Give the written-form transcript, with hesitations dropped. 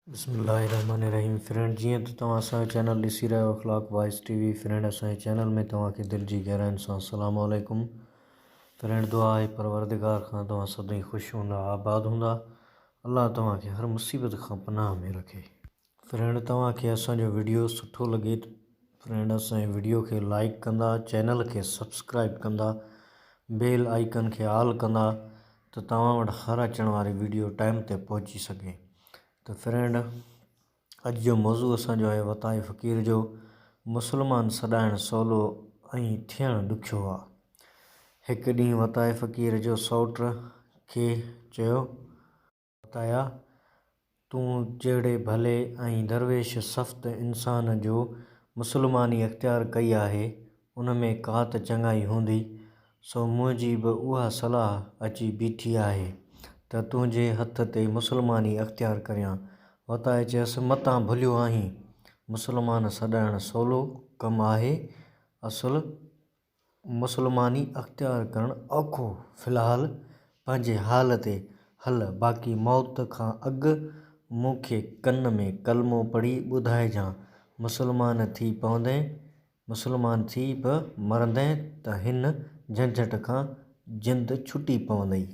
बिस्मिल्लाहिर्रहमानिर्रहीम। फ्रेंड, जीअं त तव्हां असांजो चैनल ॾिसी रहियो अख़लाक वॉइस टीवी। फ्रेंड, असांजे चैनल में तव्हांखे दिलि जी गहराइनि सां अस्सलामु अलैकुम। फ्रेंड, दुआ आहे परवरदिगार खां तव्हां सदाईं ख़ुशि हूंदा, आबाद हूंदा। अल्लाह तव्हांखे हर मुसीबत खां पनाह में रखे। फ्रेंड, तव्हांखे असांजो वीडियो सुठो लॻे फ्रेंड, असांजे वीडियो खे लाइक कंदा, चैनल खे सब्सक्राइब कंदा, बेल आइकन खे ऑल कंदा त तव्हां वटि हर अचण वारी वीडियो टाइम ते पहुची सघे। तो फ्रेंड, अॼु जो मौज़ू असांजो आहे वताए फ़क़ीर जो। मुस्लमान सॾाइणु सवलो ऐं थियणु ॾुखियो आहे। हिकु ॾींहुं वताए फ़क़ीर जो सौट खे चयो, वताया, तूं जहिड़े भले ऐं दरवेश सख़्त इंसान जो मुसलमानी अख़्तियार कई आहे, उन में का त चङाई हूंदी, सो मुंहिंजी बि उहा सलाह अची बीठी आहे त तुंहिंजे हथ ते मुसलमानी अख़्तियार करियां। वताए चयसि, मतां भुलियो आहीं, मुसलमान सॾाइणु सवलो कमु आहे, असुलु मुसलमानी अख़्तियार करणु औखो। फ़िलहालु पंहिंजे हाल ते हल, बाक़ी मौत खां अॻु मूंखे कन में कलमो पढ़ी ॿुधाइजांइ। मुसलमान थी बि मरंदे त हिन झंझट खां जिंद छुटी पवंदई।